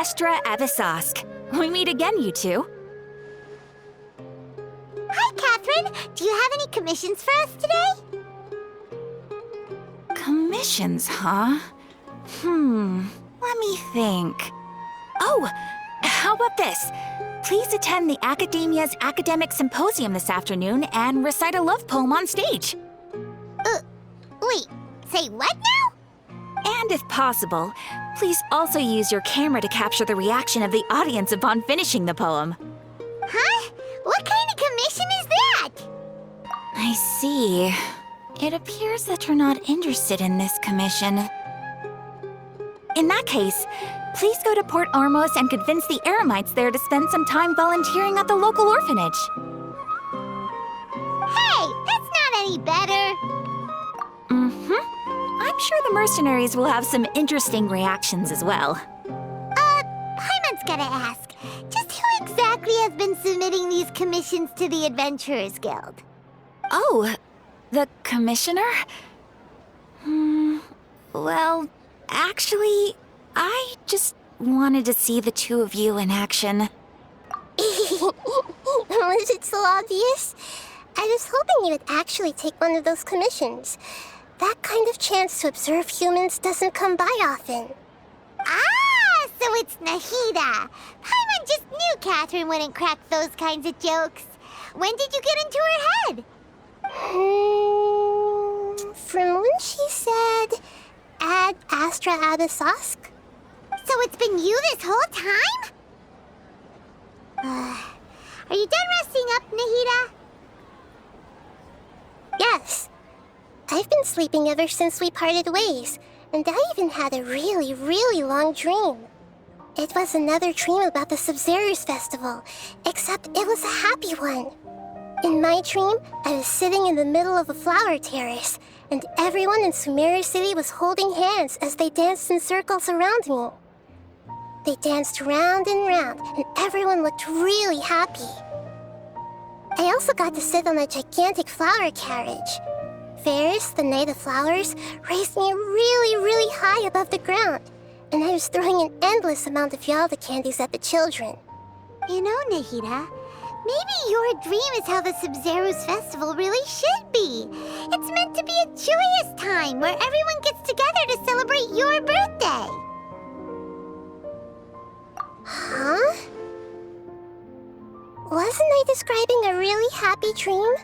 Astra Avisask. We meet again, you two. Hi, Catherine. Do you have any commissions for us today? Commissions, huh? Let me think. Oh, how about this? Please attend the Academia's Academic Symposium this afternoon and recite a love poem on stage. Wait, say what now? And if possible, please also use your camera to capture the reaction of the audience upon finishing the poem. Huh? What kind of commission is that? I see. It appears that you're not interested in this commission. In that case, please go to Port Ormos and convince the Eremites there to spend some time volunteering at the local orphanage. Hey, that's not any better. I'm sure the mercenaries will have some interesting reactions as well. Paimon's gotta ask, just who exactly has been submitting these commissions to the Adventurers Guild? Oh, the commissioner? Well, actually, I just wanted to see the two of you in action. Was it so obvious? I was hoping you would actually take one of those commissions. That kind of chance to observe humans doesn't come by often. Ah, so it's Nahida. Paimon just knew Catherine wouldn't crack those kinds of jokes. When did you get into her head? From when she said, Ad Astra Abisask? So it's been you this whole time? Are you done resting up, Nahida? Yes. I've been sleeping ever since we parted ways, and I even had a really, really long dream. It was another dream about the Sub-Zerus festival, except it was a happy one. In my dream, I was sitting in the middle of a flower terrace, and everyone in Sumeru City was holding hands as they danced in circles around me. They danced round and round, and everyone looked really happy. I also got to sit on a gigantic flower carriage. Ferris, the Knight of Flowers, raised me really, really high above the ground, and I was throwing an endless amount of Yalda candies at the children. You know, Nahida, maybe your dream is how the Sub-Zerus festival really should be. It's meant to be a joyous time where everyone gets together to celebrate your birthday. Huh? Wasn't I describing a really happy dream?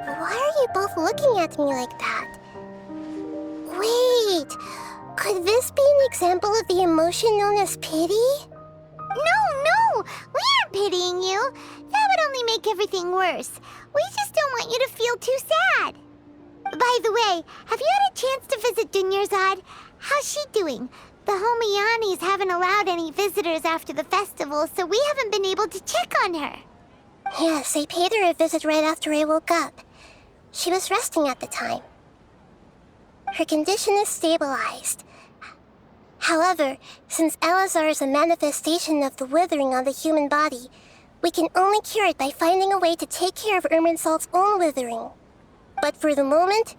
Why are you both looking at me like that? Wait, could this be an example of the emotion known as pity? No, we aren't pitying you. That would only make everything worse. We just don't want you to feel too sad. By the way, have you had a chance to visit Dunyarzad? How's she doing? The Homianis haven't allowed any visitors after the festival, so we haven't been able to check on her. Yes, I paid her a visit right after I woke up. She was resting at the time. Her condition is stabilized. However, since Elazar is a manifestation of the withering on the human body, we can only cure it by finding a way to take care of Irminsul's own withering. But for the moment,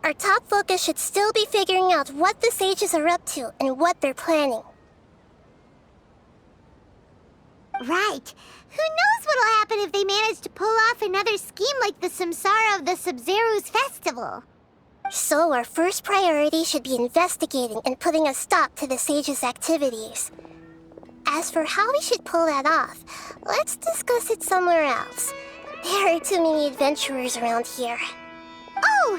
our top focus should still be figuring out what the sages are up to and what they're planning. Right. Who knows what'll happen if they manage to pull off another scheme like the Samsara of the Sub-Zerus festival? So our first priority should be investigating and putting a stop to the sages' activities. As for how we should pull that off, let's discuss it somewhere else. There are too many adventurers around here. Oh,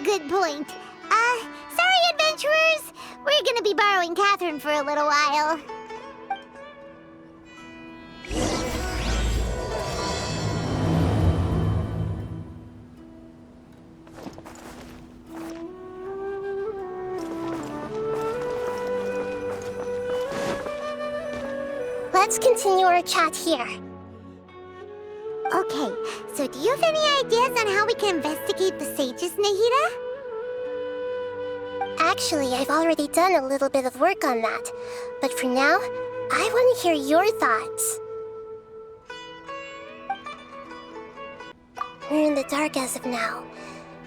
good point. Sorry, adventurers. We're gonna be borrowing Catherine for a little while. Let's continue our chat here. Okay, so do you have any ideas on how we can investigate the sages, Nahida? Actually, I've already done a little bit of work on that. But for now, I want to hear your thoughts. We're in the dark as of now.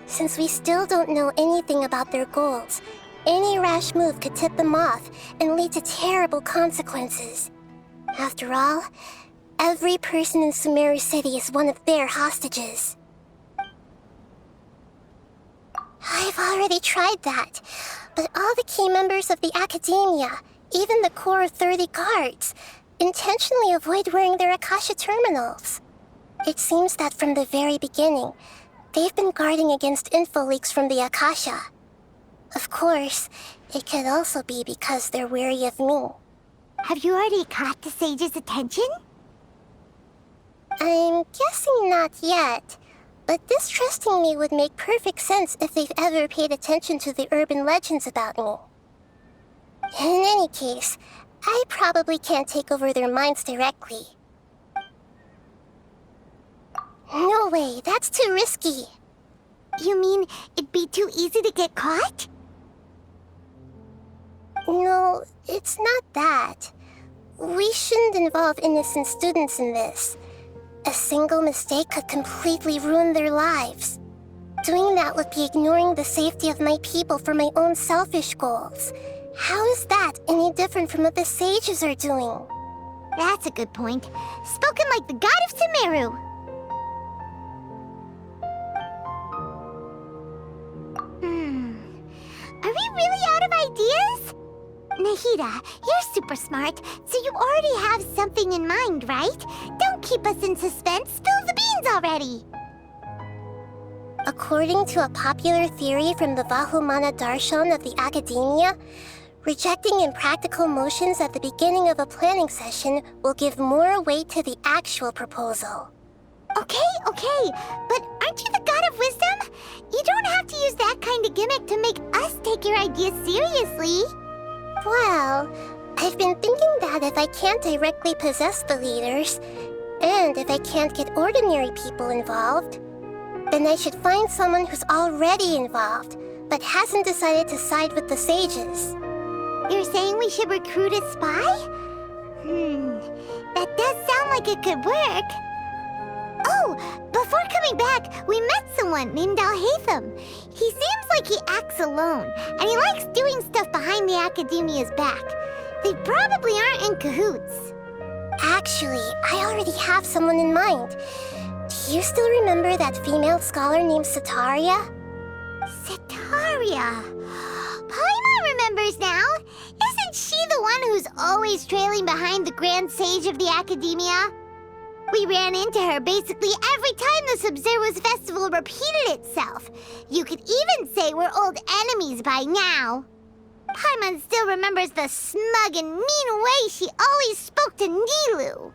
Since we still don't know anything about their goals, Any rash move could tip them off and lead to terrible consequences. After all, every person in Sumeru City is one of their hostages. I've already tried that, but all the key members of the Akademiya, even the core of 30 guards, intentionally avoid wearing their Akasha terminals. It seems that from the very beginning, they've been guarding against info leaks from the Akasha. Of course, it could also be because they're wary of me. Have you already caught the sage's attention? I'm guessing not yet, but distrusting me would make perfect sense if they've ever paid attention to the urban legends about me. In any case, I probably can't take over their minds directly. No way, that's too risky. You mean it'd be too easy to get caught? No, it's not that. We shouldn't involve innocent students in this. A single mistake could completely ruin their lives. Doing that would be ignoring the safety of my people for my own selfish goals. How is that any different from what the sages are doing? That's a good point. Spoken like the god of Sumeru. Are we really out of ideas? Nahida, you're super smart, so you already have something in mind, right? Don't keep us in suspense. Spill the beans already. According to a popular theory from the Vahumana Darshan of the Akademiya, rejecting impractical motions at the beginning of a planning session will give more weight to the actual proposal. Okay, but aren't you the god of wisdom? You don't have to use that kind of gimmick to make us take your ideas seriously. Well, I've been thinking that if I can't directly possess the leaders, and if I can't get ordinary people involved, then I should find someone who's already involved, but hasn't decided to side with the sages. You're saying we should recruit a spy? That does sound like it could work. Oh, before coming back, we met someone named Alhaitham. He seems like he acts alone, and he likes doing stuff behind the Akademiya's back. They probably aren't in cahoots. Actually, I already have someone in mind. Do you still remember that female scholar named Setaria? Setaria. Paimon remembers now. Isn't she the one who's always trailing behind the Grand Sage of the Akademiya? We ran into her basically every time the Sub-Zero's festival repeated itself. You could even say we're old enemies by now. Paimon still remembers the smug and mean way she always spoke to Nilou.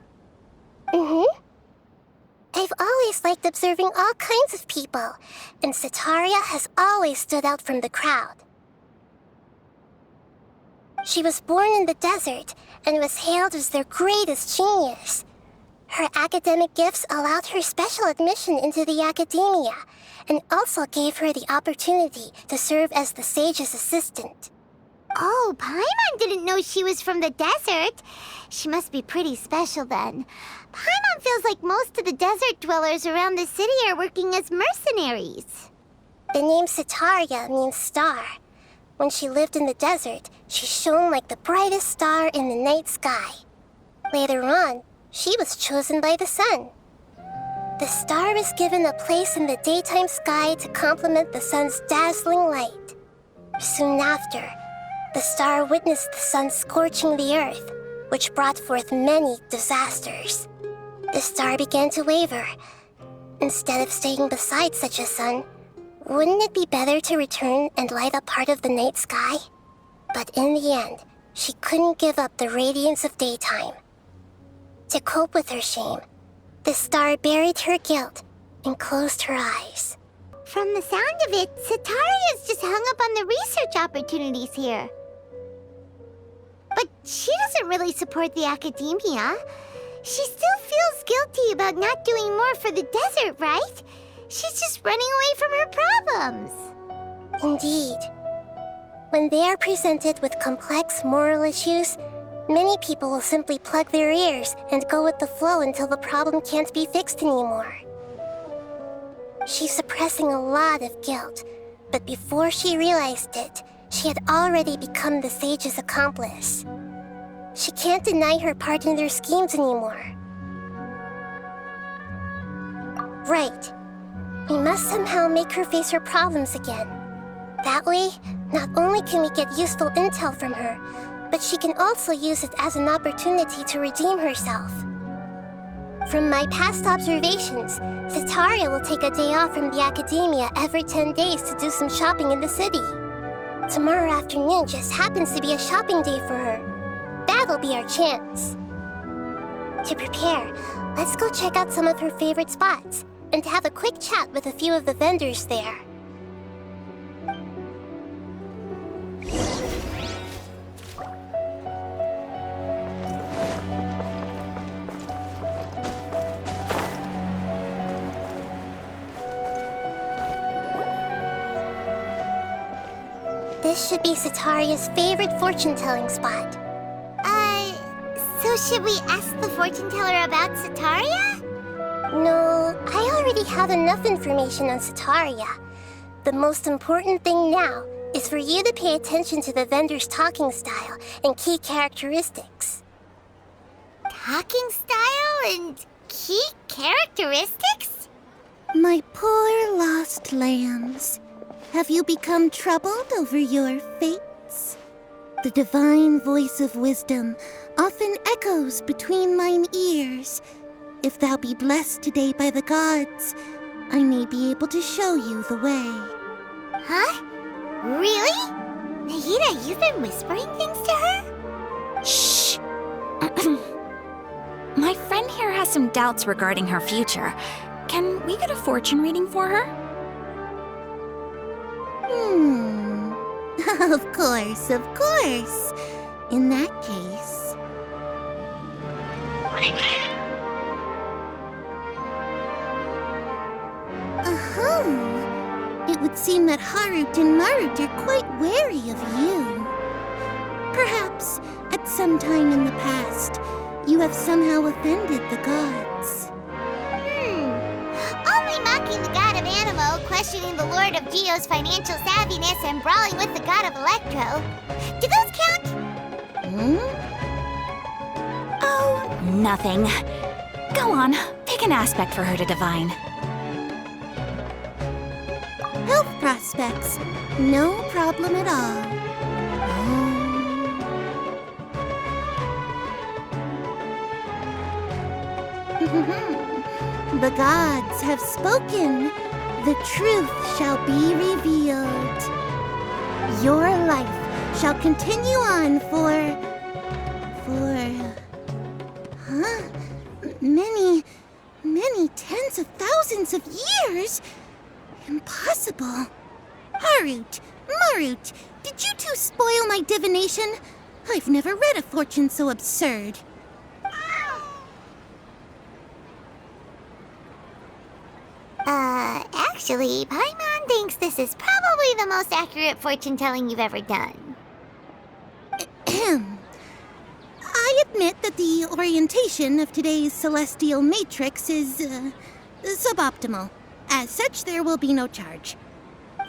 I've always liked observing all kinds of people, and Setaria has always stood out from the crowd. She was born in the desert and was hailed as their greatest genius. Her academic gifts allowed her special admission into the Akademiya, and also gave her the opportunity to serve as the sage's assistant. Oh, Paimon didn't know she was from the desert. She must be pretty special then. Paimon feels like most of the desert dwellers around the city are working as mercenaries. The name Setaria means star. When she lived in the desert, she shone like the brightest star in the night sky. Later on, she was chosen by the sun. The star was given a place in the daytime sky to complement the sun's dazzling light. Soon after, the star witnessed the sun scorching the earth, which brought forth many disasters. The star began to waver. Instead of staying beside such a sun, wouldn't it be better to return and light up part of the night sky? But in the end, she couldn't give up the radiance of daytime. To cope with her shame, the star buried her guilt and closed her eyes. From the sound of it, Setaria's just hung up on the research opportunities here. But she doesn't really support the Akademiya. She still feels guilty about not doing more for the desert, right? She's just running away from her problems. Indeed. When they are presented with complex moral issues, many people will simply plug their ears and go with the flow until the problem can't be fixed anymore. She's suppressing a lot of guilt, but before she realized it, She had already become the sage's accomplice. She can't deny her part in their schemes anymore. Right. We must somehow make her face her problems again. That way, not only can we get useful intel from her, but she can also use it as an opportunity to redeem herself. From my past observations, Setaria will take a day off from the Akademiya every 10 days to do some shopping in the city. Tomorrow afternoon just happens to be a shopping day for her. That'll be our chance. To prepare, let's go check out some of her favorite spots, and have a quick chat with a few of the vendors there. This should be Setaria's favorite fortune-telling spot. So should we ask the fortune teller about Setaria? No, I already have enough information on Setaria. The most important thing now is for you to pay attention to the vendor's talking style and key characteristics. Talking style and key characteristics? My poor lost lambs, have you become troubled over your fates? The divine voice of wisdom often echoes between mine ears. If thou be blessed today by the gods, I may be able to show you the way. Huh? Really? Nahida, you've been whispering things to her? Shh! My friend here has some doubts regarding her future. Can we get a fortune reading for her? Of course, of course. In that case... It would seem that Harut and Marut are quite wary of you. Perhaps, at some time in the past, you have somehow offended the gods. Only mocking the god of Animo, questioning the lord of Geo's financial savviness, and brawling with the god of Electro. Do those count? Oh, nothing. Go on, pick an aspect for her to divine. Health prospects, no problem at all. The gods have spoken. The truth shall be revealed. Your life shall continue on many tens of thousands of years? Impossible. Harut, Marut, did you two spoil my divination? I've never read a fortune so absurd. Actually, Paimon thinks this is probably the most accurate fortune-telling you've ever done. I admit that the orientation of today's celestial matrix is, suboptimal. As such, there will be no charge.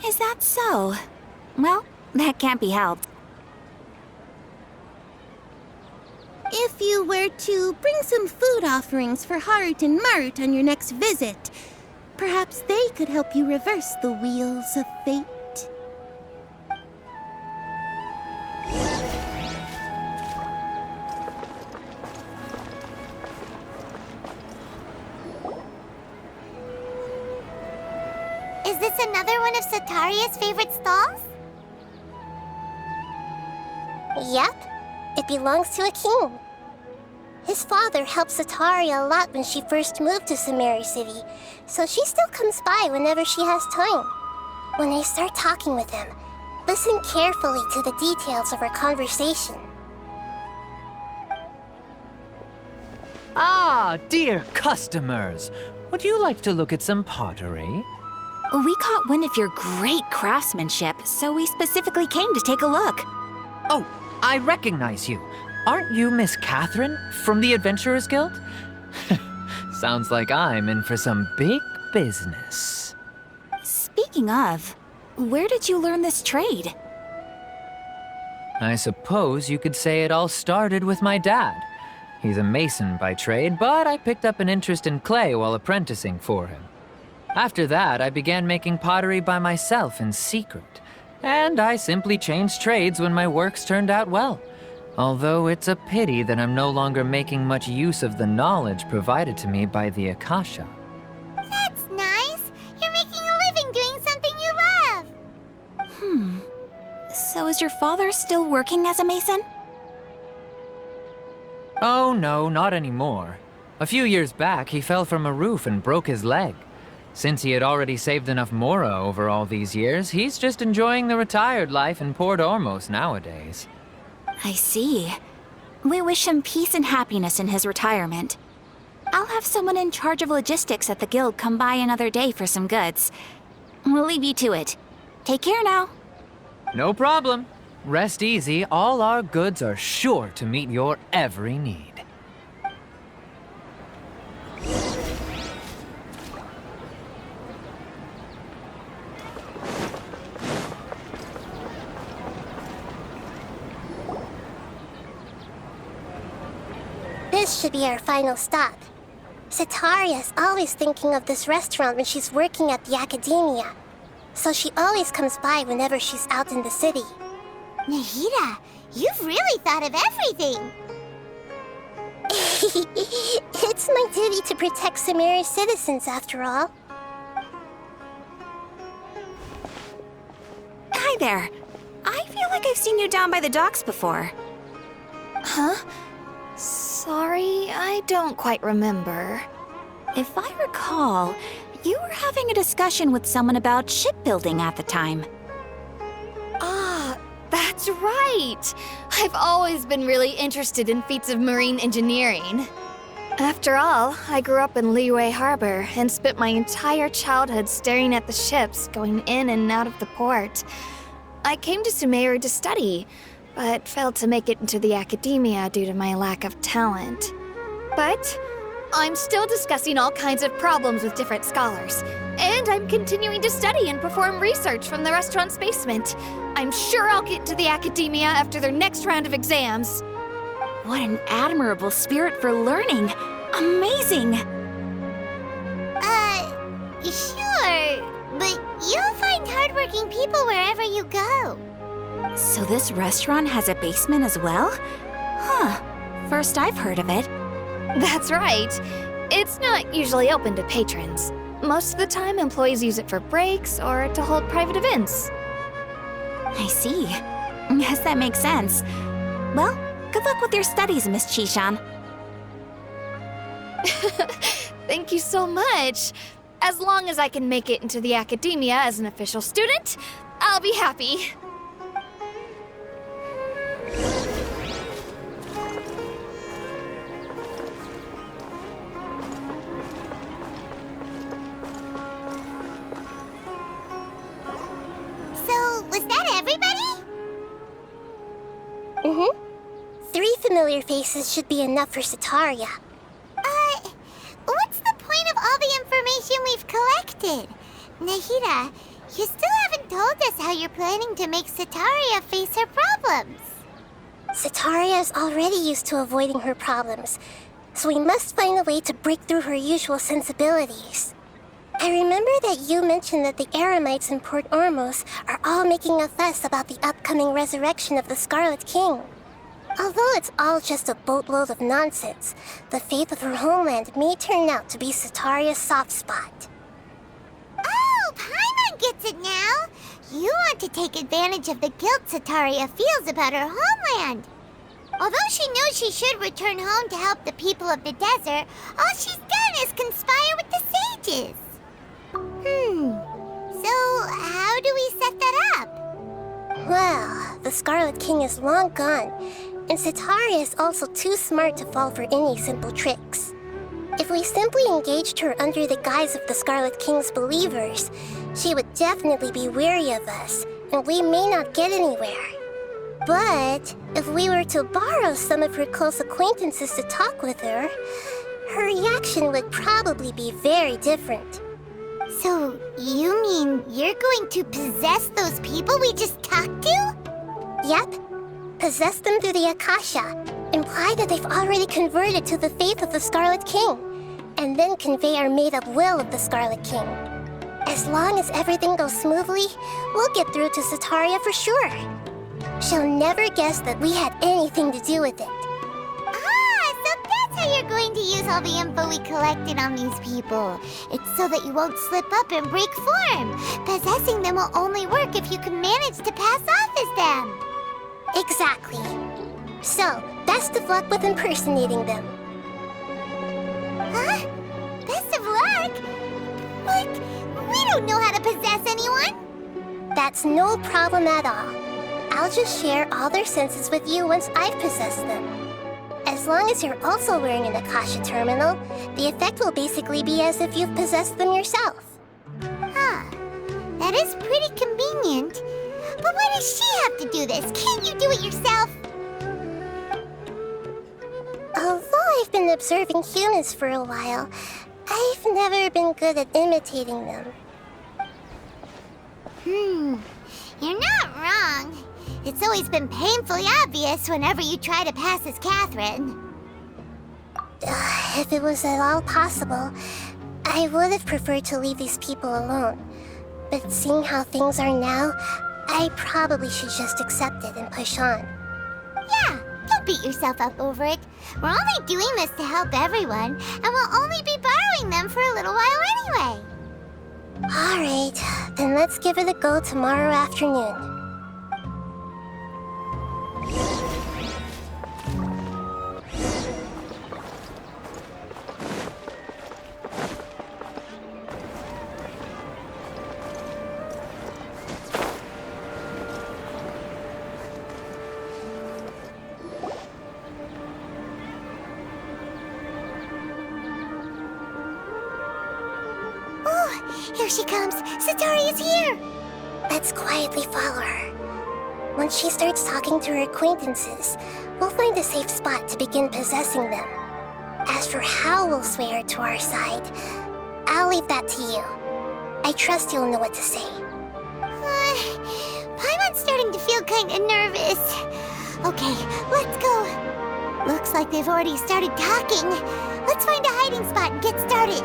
Is that so? Well, that can't be helped. If you were to bring some food offerings for Harut and Marut on your next visit, perhaps they could help you reverse the wheels of fate. Is this another one of Setaria's favorite stalls? Yep, it belongs to a king. His father helped Setaria a lot when she first moved to Sumeru City, so she still comes by whenever she has time. When I start talking with him, listen carefully to the details of our conversation. Ah, dear customers! Would you like to look at some pottery? We caught wind of your great craftsmanship, so we specifically came to take a look. Oh, I recognize you. Aren't you Miss Catherine from the Adventurers Guild? Sounds like I'm in for some big business. Speaking of, where did you learn this trade? I suppose you could say it all started with my dad. He's a mason by trade, but I picked up an interest in clay while apprenticing for him. After that, I began making pottery by myself in secret, and I simply changed trades when my works turned out well. Although it's a pity that I'm no longer making much use of the knowledge provided to me by the Akasha. That's nice. You're making a living doing something you love. So is your father still working as a mason? Oh no, not anymore. A few years back, he fell from a roof and broke his leg. Since he had already saved enough mora over all these years, he's just enjoying the retired life in Port Ormos nowadays. I see. We wish him peace and happiness in his retirement. I'll have someone in charge of logistics at the guild come by another day for some goods. We'll leave you to it. Take care now. No problem. Rest easy, all our goods are sure to meet your every need. This should be our final stop. Setaria's always thinking of this restaurant when she's working at the Akademiya, so she always comes by whenever she's out in the city. Nahida, you've really thought of everything. It's my duty to protect Sumeru's citizens, after all. Hi there. I feel like I've seen you down by the docks before. Huh? Sorry, I don't quite remember. If I recall, you were having a discussion with someone about shipbuilding at the time. Ah, that's right! I've always been really interested in feats of marine engineering. After all, I grew up in Liyue Harbor and spent my entire childhood staring at the ships going in and out of the port. I came to Sumeru to study, but failed to make it into the Akademiya due to my lack of talent. But I'm still discussing all kinds of problems with different scholars, and I'm continuing to study and perform research from the restaurant's basement. I'm sure I'll get to the Akademiya after their next round of exams. What an admirable spirit for learning! Amazing! Sure, but you'll find hardworking people wherever you go. So this restaurant has a basement as well? Huh. First I've heard of it. That's right. It's not usually open to patrons. Most of the time, employees use it for breaks or to hold private events. I see. Yes, that makes sense. Well, good luck with your studies, Miss Chishan. Thank you so much. As long as I can make it into the Akademiya as an official student, I'll be happy. So, was that everybody? Mm-hmm. 3 familiar faces should be enough for Setaria. What's the point of all the information we've collected? Nahida, you still haven't told us how you're planning to make Setaria face her problems. Setaria is already used to avoiding her problems, so we must find a way to break through her usual sensibilities. I remember that you mentioned that the Eremites in Port Ormos are all making a fuss about the upcoming resurrection of the Scarlet King. Although it's all just a boatload of nonsense, the fate of her homeland may turn out to be Setaria's soft spot. Oh, Paimon gets it now! You want to take advantage of the guilt Setaria feels about her homeland. Although she knows she should return home to help the people of the desert, all she's done is conspire with the sages. So how do we set that up? Well, the Scarlet King is long gone, and Setaria is also too smart to fall for any simple tricks. If we simply engaged her under the guise of the Scarlet King's believers, she would definitely be wary of us, and we may not get anywhere. But if we were to borrow some of her close acquaintances to talk with her, her reaction would probably be very different. So, you mean you're going to possess those people we just talked to? Yep. possess them through the Akasha, imply that they've already converted to the faith of the Scarlet King, and then convey our made-up will of the Scarlet King. As long as everything goes smoothly, we'll get through to Setaria for sure. She'll never guess that we had anything to do with it. So that's how you're going to use all the info we collected on these people. It's so that you won't slip up and break form. Possessing them will only work if you can manage to pass off as them. Exactly. So, best of luck with impersonating them. Huh? Best of luck? But we don't know how to possess anyone. That's no problem at all. I'll just share all their senses with you once I've possessed them. As long as you're also wearing an Akasha terminal, the effect will basically be as if you've possessed them yourself. Huh. That is pretty convenient. But why does she have to do this? Can't you do it yourself? Although I've been observing humans for a while, I've never been good at imitating them. You're not wrong. It's always been painfully obvious whenever you try to pass as Catherine. If it was at all possible, I would have preferred to leave these people alone. But seeing how things are now, I probably should just accept it and push on. Yeah, don't beat yourself up over it. We're only doing this to help everyone, and we'll only be borrowing them for a little while anyway. Alright, then let's give it a go tomorrow afternoon. Here she comes! Setaria's here! Let's quietly follow her. Once she starts talking to her acquaintances, we'll find a safe spot to begin possessing them. As for how we'll sway her to our side, I'll leave that to you. I trust you'll know what to say. Paimon's starting to feel kinda nervous. Okay, let's go. Looks like they've already started talking. Let's find a hiding spot and get started.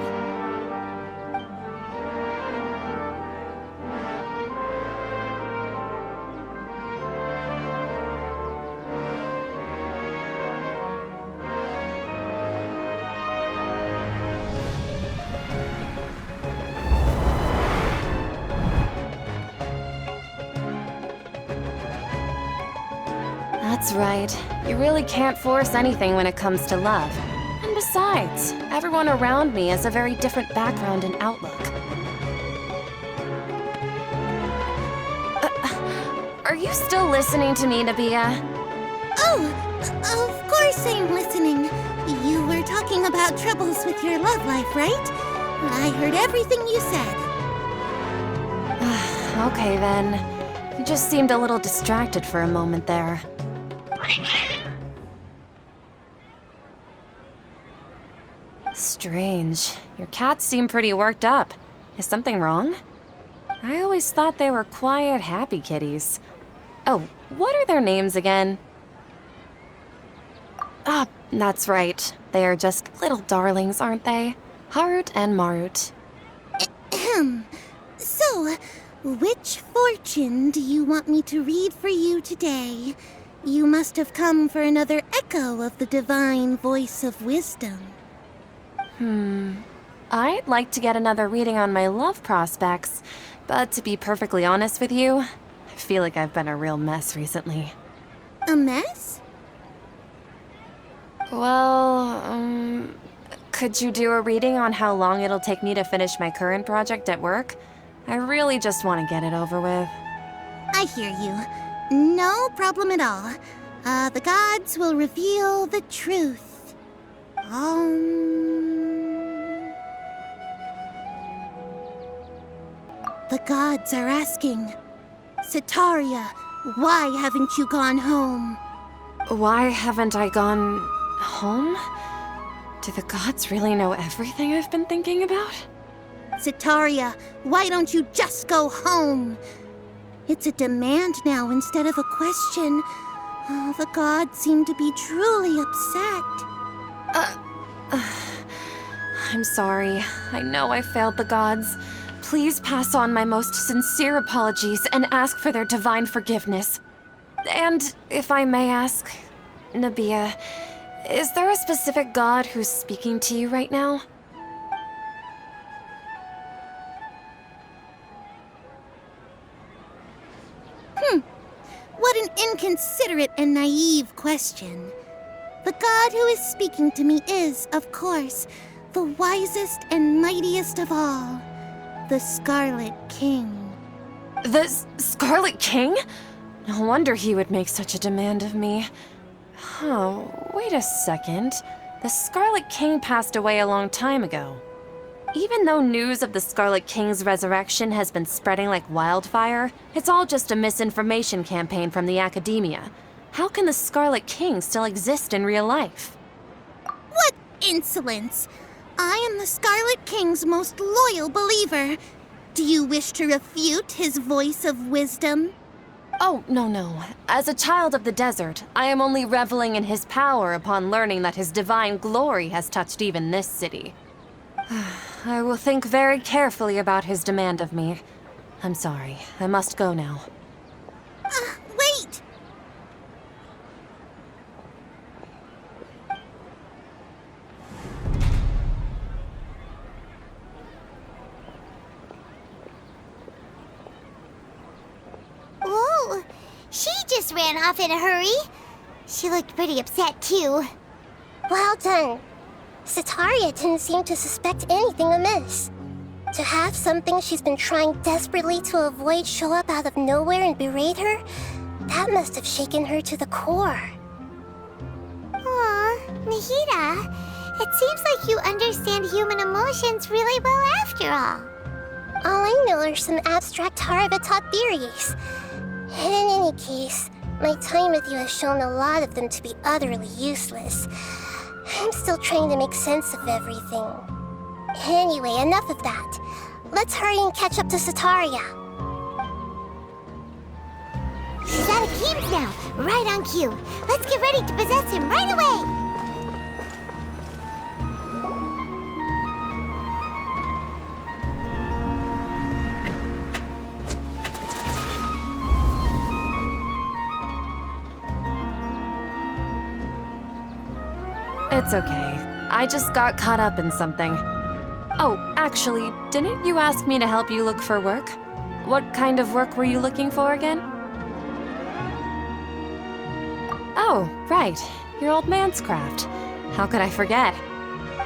That's right. You really can't force anything when it comes to love. And besides, everyone around me has a very different background and outlook. Are you still listening to me, Nabiya? Oh, of course I'm listening. You were talking about troubles with your love life, right? I heard everything you said. Okay then. You just seemed a little distracted for a moment there. Strange. Your cats seem pretty worked up. Is something wrong? I always thought they were quiet, happy kitties. Oh, what are their names again? Ah, that's right. They are just little darlings, aren't they? Harut and Marut. So, which fortune do you want me to read for you today? You must have come for another echo of the divine voice of wisdom. I'd like to get another reading on my love prospects, but to be perfectly honest with you, I feel like I've been a real mess recently. A mess? Well, could you do a reading on how long it'll take me to finish my current project at work? I really just want to get it over with. I hear you. No problem at all. The gods will reveal the truth. The gods are asking, Setaria, why haven't you gone home? Why haven't I gone home? Do the gods really know everything I've been thinking about? Setaria, why don't you just go home? It's a demand now instead of a question. Oh, the gods seem to be truly upset. I'm sorry. I know I failed the gods. Please pass on my most sincere apologies and ask for their divine forgiveness. And if I may ask, Nabia, is there a specific god who's speaking to you right now? What an inconsiderate and naive question. The god who is speaking to me is, of course, the wisest and mightiest of all, the Scarlet King. The Scarlet King? No wonder he would make such a demand of me. Oh, wait a second. The Scarlet King passed away a long time ago. Even though news of the Scarlet King's resurrection has been spreading like wildfire, it's all just a misinformation campaign from the Akademiya. How can the Scarlet King still exist in real life? What insolence! I am the Scarlet King's most loyal believer. Do you wish to refute his voice of wisdom? Oh, no. As a child of the desert, I am only reveling in his power upon learning that his divine glory has touched even this city. I will think very carefully about his demand of me. I'm sorry. I must go now. Wait! Whoa! She just ran off in a hurry. She looked pretty upset, too. Well done. Setaria didn't seem to suspect anything amiss. To have something she's been trying desperately to avoid show up out of nowhere and berate her, that must have shaken her to the core. Aw, Nahida, it seems like you understand human emotions really well after all. All I know are some abstract Harva-taught theories. And in any case, my time with you has shown a lot of them to be utterly useless. I'm still trying to make sense of everything. Anyway, enough of that. Let's hurry and catch up to Setaria. He's out of Keem's now, right on cue. Let's get ready to possess him right away! It's okay. I just got caught up in something. Oh, actually, didn't you ask me to help you look for work? What kind of work were you looking for again? Oh, right. Your old man's craft. How could I forget?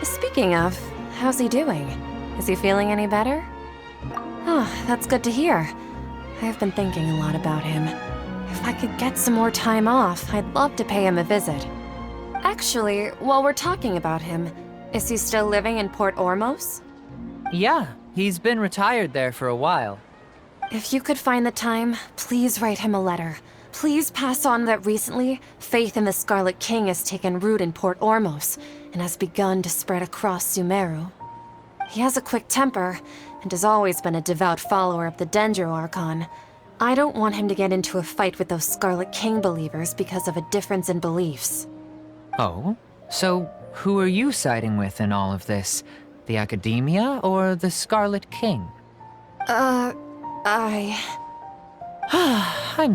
Speaking of, how's he doing? Is he feeling any better? Oh, that's good to hear. I've been thinking a lot about him. If I could get some more time off, I'd love to pay him a visit. Actually, while we're talking about him, is he still living in Port Ormos? Yeah, he's been retired there for a while. If you could find the time, please write him a letter. Please pass on that recently, faith in the Scarlet King has taken root in Port Ormos and has begun to spread across Sumeru. He has a quick temper and has always been a devout follower of the Dendro Archon. I don't want him to get into a fight with those Scarlet King believers because of a difference in beliefs. Oh? So, who are you siding with in all of this? The Akademiya or the Scarlet King? I'm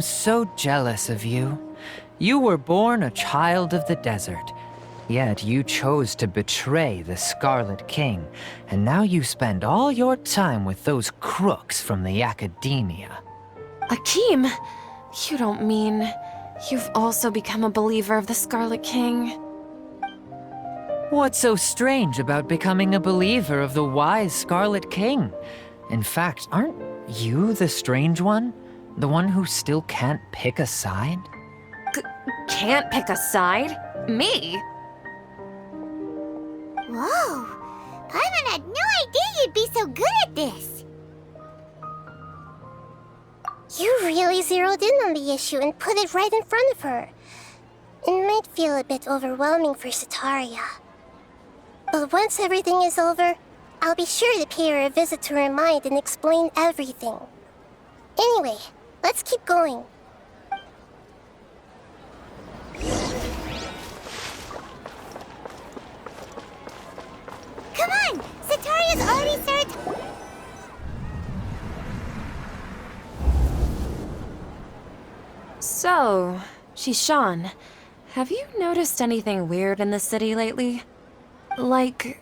so jealous of you. You were born a child of the desert, yet you chose to betray the Scarlet King, and now you spend all your time with those crooks from the Akademiya. Akeem, you don't mean you've also become a believer of the Scarlet King? What's so strange about becoming a believer of the wise Scarlet King? In fact, aren't you the strange one? The one who still can't pick a side? Can't pick a side? Me? Whoa! Paimon had no idea you'd be so good at this! You really zeroed in on the issue and put it right in front of her. It might feel a bit overwhelming for Setaria. But once everything is over, I'll be sure to pay her a visit to her mind and explain everything. Anyway, let's keep going. is already serotonin. So, Shishan, have you noticed anything weird in the city lately? Like,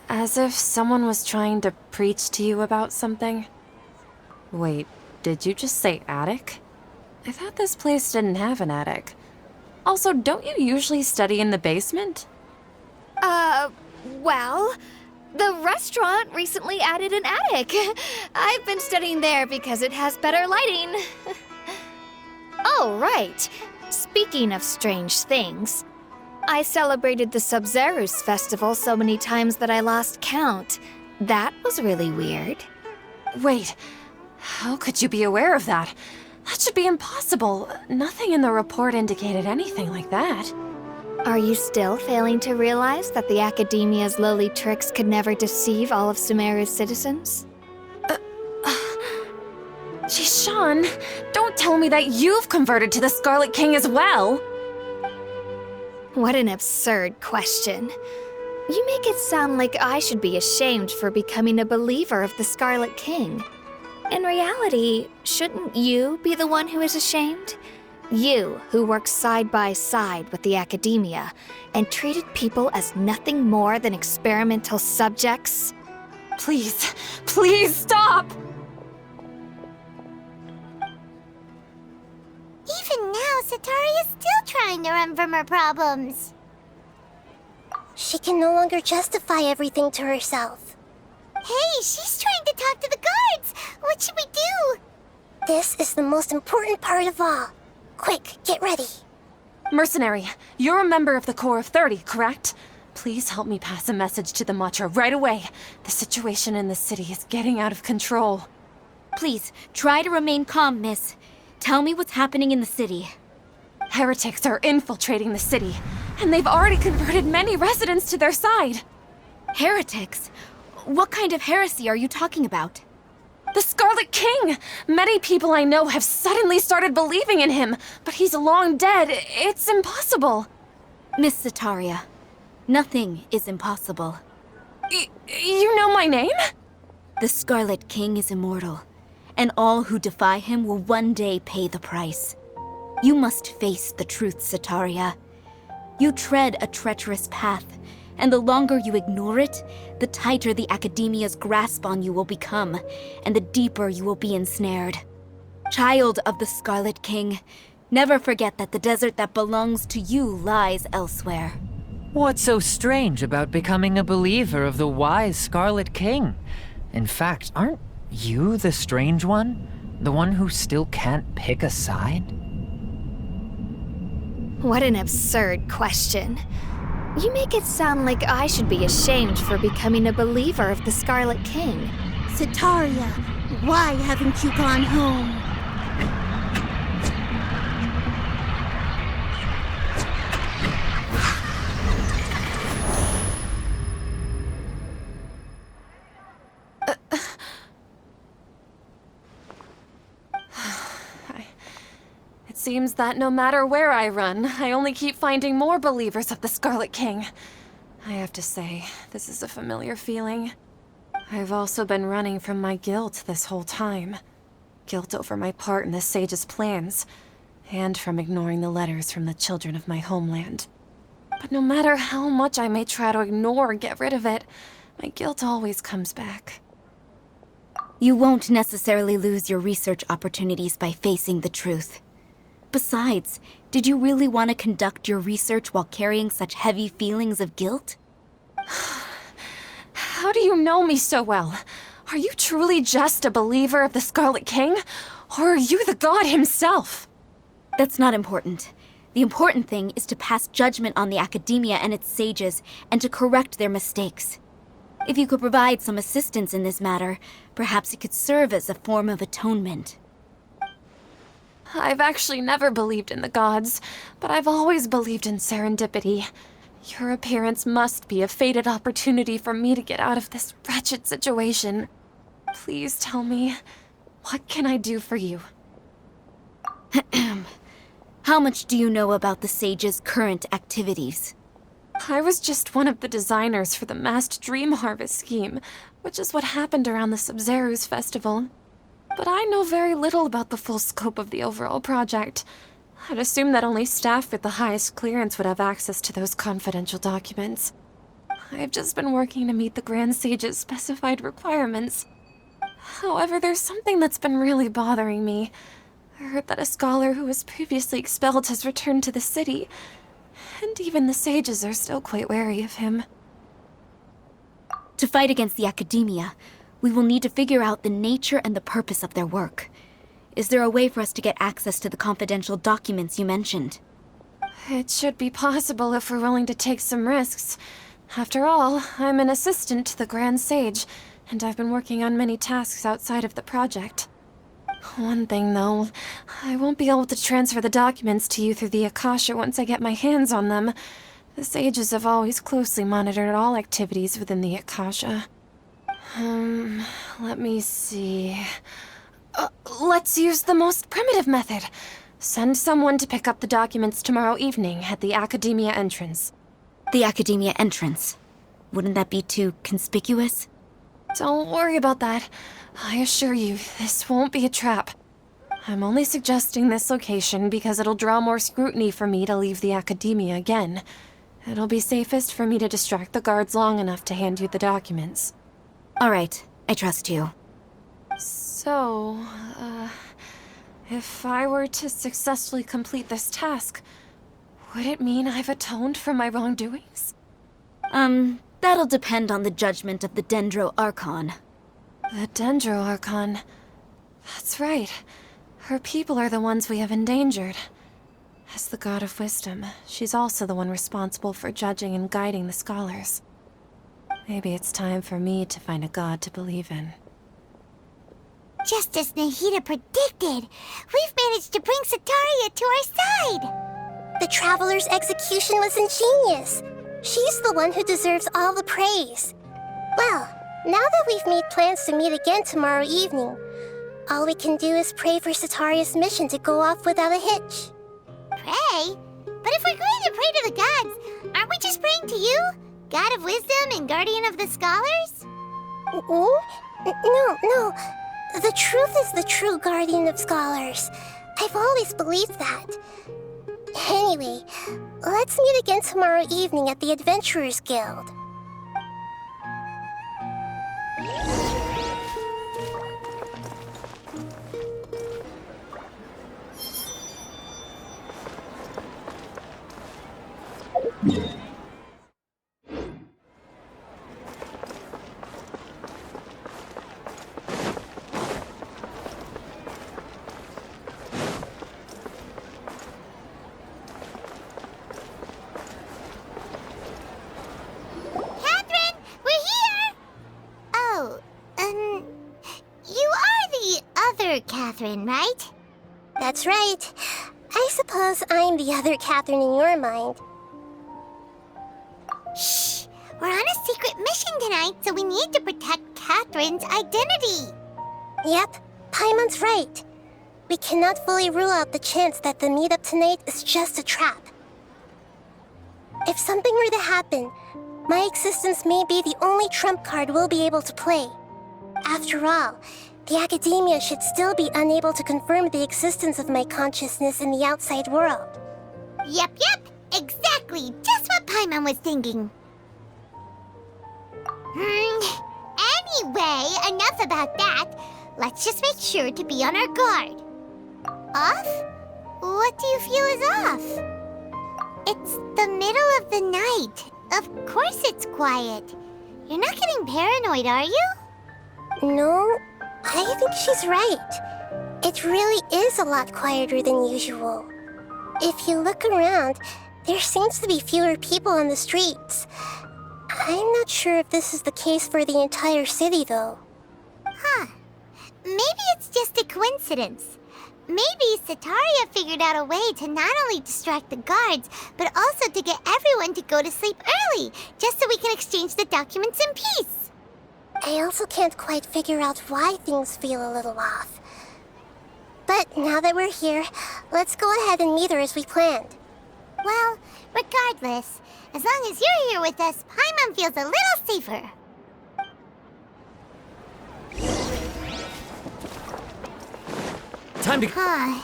as if someone was trying to preach to you about something? Wait, did you just say attic? I thought this place didn't have an attic. Also, don't you usually study in the basement? Well, the restaurant recently added an attic. I've been studying there because it has better lighting. Oh, right. Speaking of strange things, I celebrated the Sub-Zerus festival so many times that I lost count. That was really weird. Wait, how could you be aware of that? That should be impossible. Nothing in the report indicated anything like that. Are you still failing to realize that the Academia's lowly tricks could never deceive all of Sumeru's citizens? Shishan, don't tell me that you've converted to the Scarlet King as well! What an absurd question. You make it sound like I should be ashamed for becoming a believer of the Scarlet King. In reality, shouldn't you be the one who is ashamed? You, who works side by side with the Academia and treated people as nothing more than experimental subjects? Please, please stop! Even now, Setaria is still trying to run from her problems. She can no longer justify everything to herself. Hey, she's trying to talk to the guards! What should we do? This is the most important part of all. Quick, get ready. Mercenary, you're a member of the Corps of 30, correct? Please help me pass a message to the Matra right away. The situation in the city is getting out of control. Please, try to remain calm, miss. Tell me what's happening in the city. Heretics are infiltrating the city, and they've already converted many residents to their side. Heretics? What kind of heresy are you talking about? The Scarlet King! Many people I know have suddenly started believing in him, but he's long dead. It's impossible. Miss Setaria, nothing is impossible. You know my name? The Scarlet King is immortal, and all who defy him will one day pay the price. You must face the truth, Setaria. You tread a treacherous path, and the longer you ignore it, the tighter the Academia's grasp on you will become, and the deeper you will be ensnared. Child of the Scarlet King, never forget that the desert that belongs to you lies elsewhere. What's so strange about becoming a believer of the wise Scarlet King? In fact, aren't you the strange one? The one who still can't pick a side? What an absurd question. You make it sound like I should be ashamed for becoming a believer of the Scarlet King. Setaria, why haven't you gone home? It seems that no matter where I run, I only keep finding more believers of the Scarlet King. I have to say, this is a familiar feeling. I've also been running from my guilt this whole time. Guilt over my part in the Sage's plans, and from ignoring the letters from the children of my homeland. But no matter how much I may try to ignore or get rid of it, my guilt always comes back. You won't necessarily lose your research opportunities by facing the truth. Besides, did you really want to conduct your research while carrying such heavy feelings of guilt? How do you know me so well? Are you truly just a believer of the Scarlet King? Or are you the god himself? That's not important. The important thing is to pass judgment on the Academia and its sages, and to correct their mistakes. If you could provide some assistance in this matter, perhaps it could serve as a form of atonement. I've actually never believed in the gods, but I've always believed in serendipity. Your appearance must be a fated opportunity for me to get out of this wretched situation. Please tell me, what can I do for you? How much do you know about the Sage's current activities? I was just one of the designers for the massed dream harvest scheme, which is what happened around the Sumeru's festival. But I know very little about the full scope of the overall project. I'd assume that only staff with the highest clearance would have access to those confidential documents. I've just been working to meet the Grand Sage's specified requirements. However, there's something that's been really bothering me. I heard that a scholar who was previously expelled has returned to the city, and even the sages are still quite wary of him. To fight against the Akademiya, we will need to figure out the nature and the purpose of their work. Is there a way for us to get access to the confidential documents you mentioned? It should be possible if we're willing to take some risks. After all, I'm an assistant to the Grand Sage, and I've been working on many tasks outside of the project. One thing, though, I won't be able to transfer the documents to you through the Akasha once I get my hands on them. The sages have always closely monitored all activities within the Akasha. Let me see... let's use the most primitive method. Send someone to pick up the documents tomorrow evening at the Akademiya entrance. The Akademiya entrance. Wouldn't that be too conspicuous? Don't worry about that. I assure you, this won't be a trap. I'm only suggesting this location because it'll draw more scrutiny for me to leave the Akademiya again. It'll be safest for me to distract the guards long enough to hand you the documents. All right, I trust you. So, if I were to successfully complete this task, would it mean I've atoned for my wrongdoings? That'll depend on the judgment of the Dendro Archon. The Dendro Archon. That's right. Her people are the ones we have endangered. As the god of wisdom, she's also the one responsible for judging and guiding the scholars. Maybe it's time for me to find a god to believe in. Just as Nahida predicted, we've managed to bring Setaria to our side! The Traveler's execution was ingenious. She's the one who deserves all the praise. Well, now that we've made plans to meet again tomorrow evening, all we can do is pray for Setaria's mission to go off without a hitch. Pray? But if we're going to pray to the gods, aren't we just praying to you? God of wisdom and guardian of the scholars? No. The truth is the true guardian of scholars. I've always believed that. Anyway, let's meet again tomorrow evening at the Adventurers Guild. Catherine, right? That's right. I suppose I'm the other Catherine in your mind. Shh! We're on a secret mission tonight, so we need to protect Catherine's identity. Yep, Paimon's right. We cannot fully rule out the chance that the meetup tonight is just a trap. If something were to happen, my existence may be the only trump card we'll be able to play. After all, the Akademiya should still be unable to confirm the existence of my consciousness in the outside world. Yep, exactly, just what Paimon was thinking. Anyway, enough about that. Let's just make sure to be on our guard. Off? What do you feel is off? It's the middle of the night. Of course it's quiet. You're not getting paranoid, are you? No, I think she's right. It really is a lot quieter than usual. If you look around, there seems to be fewer people on the streets. I'm not sure if this is the case for the entire city, though. Huh. Maybe it's just a coincidence. Maybe Setaria figured out a way to not only distract the guards, but also to get everyone to go to sleep early, just so we can exchange the documents in peace. I also can't quite figure out why things feel a little off. But now that we're here, let's go ahead and meet her as we planned. Well, regardless, as long as you're here with us, Paimon feels a little safer. Time to... Huh.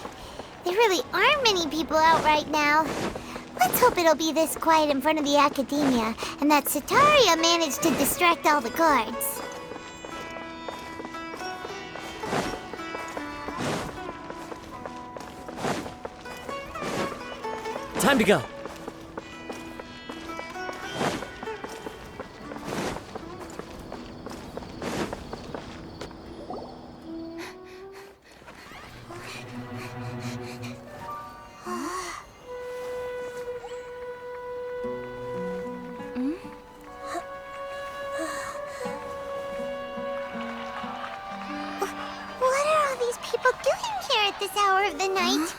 There really aren't many people out right now. Let's hope it'll be this quiet in front of the Akademiya, and that Setaria managed to distract all the guards. Time to go. What are all these people doing here at this hour of the night?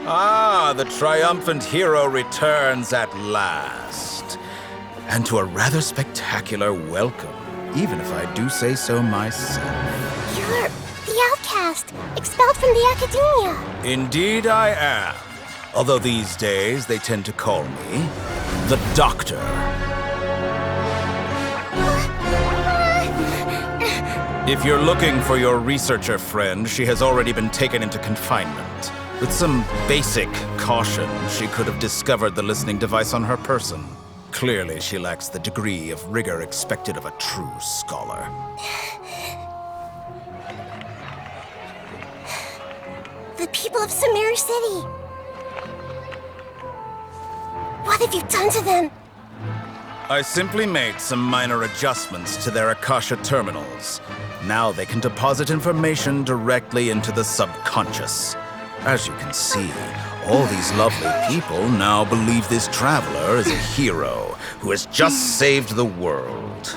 Ah, the triumphant hero returns at last. And to a rather spectacular welcome, even if I do say so myself. You're the outcast, expelled from the Akademiya. Indeed I am. Although these days they tend to call me the Doctor. If you're looking for your researcher friend, she has already been taken into confinement. With some basic caution, she could have discovered the listening device on her person. Clearly, she lacks the degree of rigor expected of a true scholar. The people of Sumeru City. What have you done to them? I simply made some minor adjustments to their Akasha terminals. Now they can deposit information directly into the subconscious. As you can see, all these lovely people now believe this traveler is a hero who has just saved the world.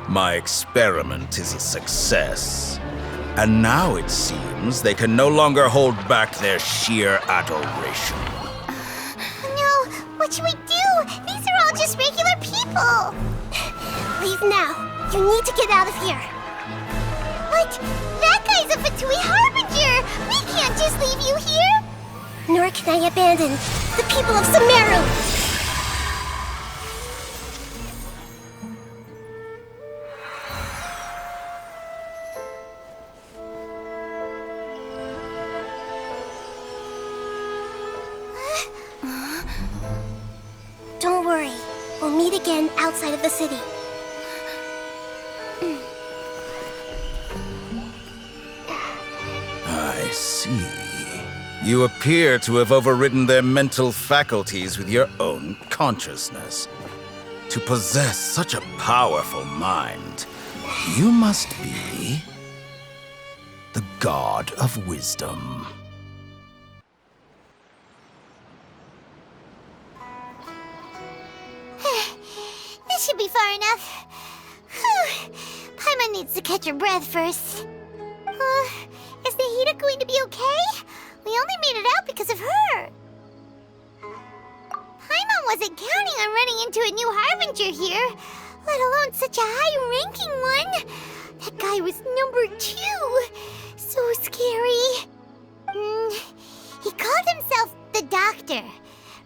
My experiment is a success. And now it seems they can no longer hold back their sheer adoration. No, what should we do? These are all just regular people. Leave now. You need to get out of here. But that guy's a Fatui Harbinger. We can't just leave you here. Nor can I abandon the people of Sumeru. Don't worry. We'll meet again outside of the city. I see. You appear to have overridden their mental faculties with your own consciousness. To possess such a powerful mind, you must be the god of wisdom. This should be far enough. Whew. Paimon needs to catch her breath first. Is Nahida going to be okay? We only made it out because of her. Paimon wasn't counting on running into a new Harbinger here, let alone such a high-ranking one. That guy was number 2. So scary. He called himself the Doctor.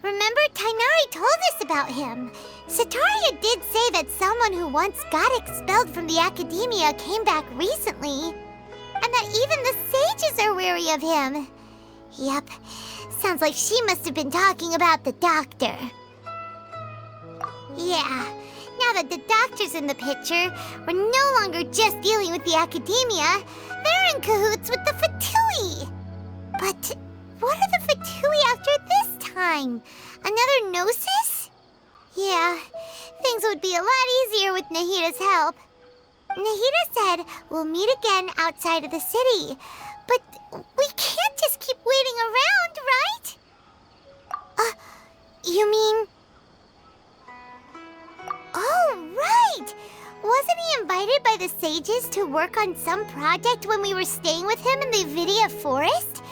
Remember, Tighnari told us about him. Setaria did say that someone who once got expelled from the Akademiya came back recently. And that even the sages are wary of him. Yep, sounds like she must have been talking about the Doctor. Yeah, now that the Doctor's in the picture, we're no longer just dealing with the Akademiya. They're in cahoots with the Fatui. But what are the Fatui after this time? Another Gnosis? Yeah, things would be a lot easier with Nahida's help. Nahida said we'll meet again outside of the city. But we can't just keep waiting around, right? You mean... Oh, right! Wasn't he invited by the sages to work on some project when we were staying with him in the Vidia forest?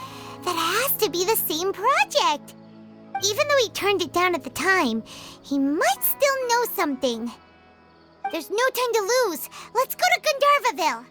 That has to be the same project. Even though he turned it down at the time, he might still know something. There's no time to lose. Let's go to Gandharvaville.